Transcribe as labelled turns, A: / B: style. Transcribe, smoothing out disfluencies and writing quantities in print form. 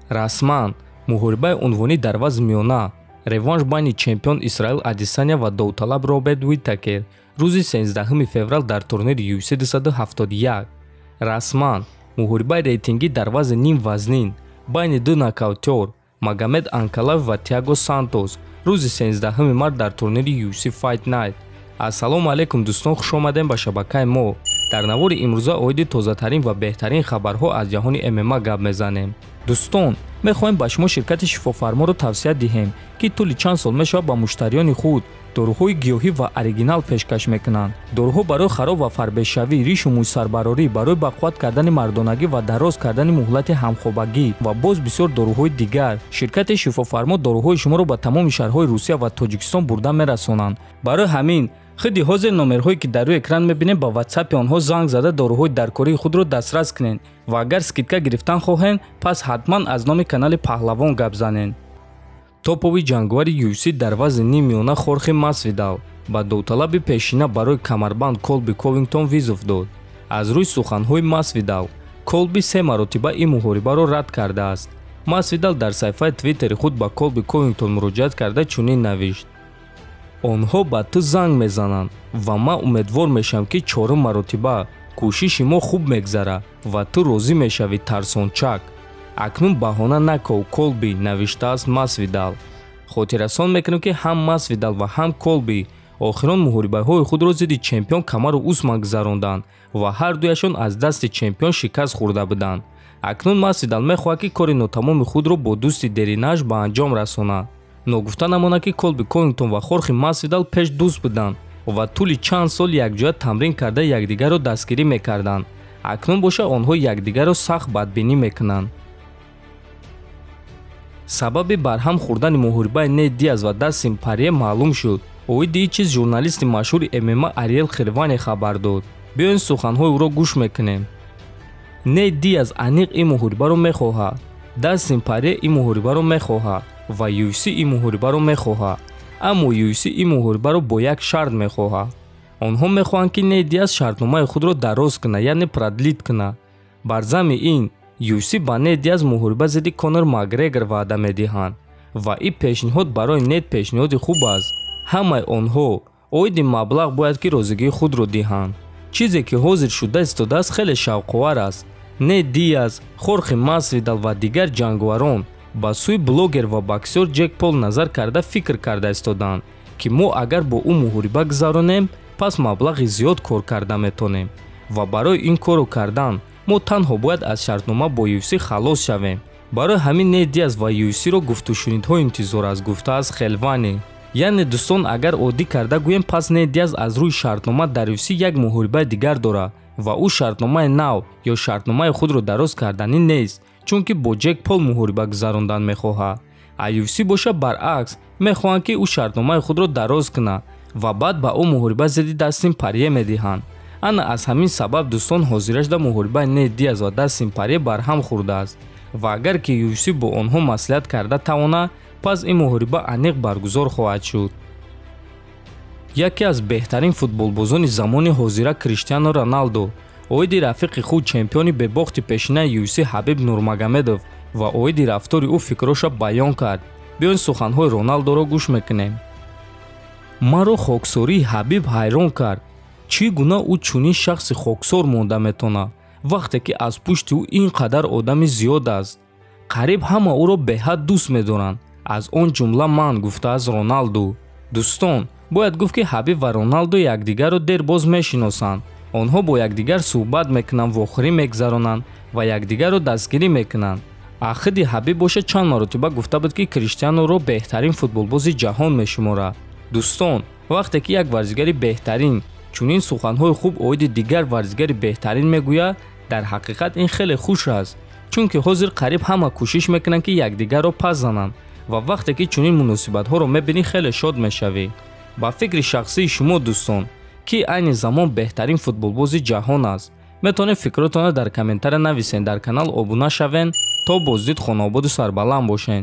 A: расман муҳорибаи унвонӣ дар вазн миёна реванш байни чемпион Исраил Адесanya ва довталаб Роберт Уитакер рӯзи 13 феврал дар турнири UFC 271. Расман муҳорибаи рейтингӣ дар вазни ним вазнин байни ду нокаутёр Магомед Анкалав ва Тиаго Сантос рӯзи 13 март дар турнири UFC Fight Night. Ассалому алайкум дӯстон, хуш омадем ба шабакаи мо. дар навори имрӯза оиди тозатарин ва беҳтарин хабарҳо аз ҷаҳони ММА гап мезанем. дӯстон, мехоҳем ба шумо ширкати шифофарморо тавсия диҳем ки тӯли чанд сол мешавад ба муштариёни худ доруҳои гиёҳӣ ва оригинал пешкаш мекунанд. доруҳо барои хароб ва фарбешавӣ, ришу мӯйсарбарорӣ, барои бақувват кардани мардонагӣ ва дароз кардани муҳлати ҳамхобагӣ ва боз бисёр доруҳои дигар. ширкати шифофармо доруҳои шуморо ба тамоми шаҳрҳои Русия ва Тоҷикистон бурда мерасонанд. барои ҳамин خودی حاضر نمرهایی که در روی اکران میبینید با واتساپ آنها زنگ زده داروهای درکاری خود رو دسترس کنین و اگر اسکیدکا گرفتن خواهند پس حتما از نام کانال پهلوان گپ زنین. توپوی جنگاور UFC در وزن نیم میانه خورخی ماسویدال با داوطلب پیشینه برای کمربند کولبی کوینگتون ویزاف داد. از روی سخنهای ماسویدال کولبی 3 مرتبه این محاربه را رد کرده است. ماسویدال در صفحه توییتر خود با کولبی کوینگتون مراجعه کرده چنین نوشت: онҳо ба ту занг мезананд ва ман умедвор мешавам ки 4 маротиба кӯшиши мо хуб мегзара ва ту розӣ мешавӣ тарсончак. акнун баҳона наков Колби, навиштааст Масвидал. хотиррасон мекунем ки ҳам Масвидал ва ҳам Колби охирон муҳорибаҳои худро зидди чемпион Камару Усман гузаронданд ва ҳардуяшон аз дасти чемпион шикаст хӯрда буданд. акнун Масвидал мехоҳад ки кори нотамоми худро бо дӯсти деринаш ба анҷом расонад. ногуфта намонад ки Колби Коингтон ва хорхи Масвидал пеш дӯст буданд ва тӯли чанд сол якҷоя тамрин карда якдигарро дастгирӣ мекарданд. акнун боша онҳо якдигарро сахт бадбинӣ мекунанд. сабаби барҳам хӯрдани муҳорибаи Нейт Диаз ва Дастин Порье маълум шуд. оиди ин чиз журналисти машҳури ММА Ариел Хирване хабар дод. биёин суханҳои ӯро гӯш мекунем. Нейт Диаз аниқ ин муҳорибаро мехоҳад. Дастин Порье ин муҳорибаро мехоҳад ва UFC ин муҳорибаро мехоҳад. аммо UFC ин муҳорибаро бо як шарт мехоҳад. онҳо мехоҳанд ки Нейт Диаз шартномаи худро дароз кунад, яъне продлит кунад. бар замми ин UFC ба Нейт Диаз муҳориба зидди Конор Макгрегор ваъда медиҳанд ва ин пешниҳод барои Нейт пешниҳоди хуб аст. ҳамаи онҳо оиди маблағ бояд ки розигии худро диҳанд. чизе ки ҳозир шуда истодааст хеле шавқовар аст. Нейт Диаз, хорхи Масвидал ва дигар ҷанговарон ба сӯи блогер ва боксёр Ҷек Пол назар карда фикр карда истоданд ки мо агар бо ӯ муҳориба гузаронем пас маблағи зиёд кор карда метонем ва барои ин корро кардан мо танҳо бояд аз шартнома бо UFC халос шавем. барои ҳамин Нейт Диаз ва UFC-ро гуфтушунидҳо интизор аст, гуфтааст Хелвани. яъне дӯстон, агар оддӣ карда гӯем пас Нейт Диаз аз рӯи шартнома дар UFC як муҳорибаи дигар дорад ва ӯ шартномаи нав ё шартномаи худро дароз карданӣ нест, чунки бо Ҷек Пол муҳориба гузарондан мехоҳад. а UFC боша баръакс мехоҳанд ки ӯ шартномаи худро дароз кунад ва баъд ба ӯ муҳориба зидди Дастин Порье медиҳанд. ана аз ҳамин сабаб дӯстон ҳозирашда муҳорибаи Нейт Диаз ва Дастин Порье барҳам хӯрдааст ва агар ки UFC бо онҳо маслиҳат карда тавонад, пас ин муҳориба аниқ баргузор хоҳад шуд. яке аз беҳтарин футболбозони замони ҳозира Криштиану Роналдо оиди рафиқи худ чемпиони бебохти пешинаи UFC Ҳабиб Нурмагомедов ва оиди рафтори ӯ фикроша баён кард. биёин суханҳои Роналдоро гӯш мекунем. маро хоксории Ҳабиб ҳайрон кард. чӣ гуна ӯ чунин шахси хоксор монда метонад вақте ки аз пушти ӯ ин қадар одами зиёд аст. қариб ҳама ӯро беҳад дӯст медоранд, аз он ҷумла ман, гуфтааст Роналду. дӯстон, бояд гуфт ки Ҳабиб ва Роналдо якдигарро дер боз мешиносанд. онҳо бо якдигар суҳбат мекунанд, вохӯрӣ мегузаронанд ва якдигарро дастгирӣ мекунанд. ахиди Ҳабиб боша чанд маротиба гуфта буд ки Криштианоро беҳтарин футболбози ҷаҳон мешуморад. дӯстон, вақте ки як варзигари беҳтарин чунин суханҳои хуб оиди дигар варзигари беҳтарин мегӯяд, дар ҳақиқат ин хеле хуш аст, чунки ҳозир қариб ҳама кӯшиш мекунанд ки якдигарро пас зананд ва вақте ки чунин муносибатҳоро мебинӣ хеле шод мешавӣ. ба фикри шахсии шумо дӯстон, ки айни замон беҳтарин футболбози ҷаҳон аст? метавонед фикротонро дар комментария нависен. дар канал обуна шавен то боздид хонаободу сарбаланд бошен.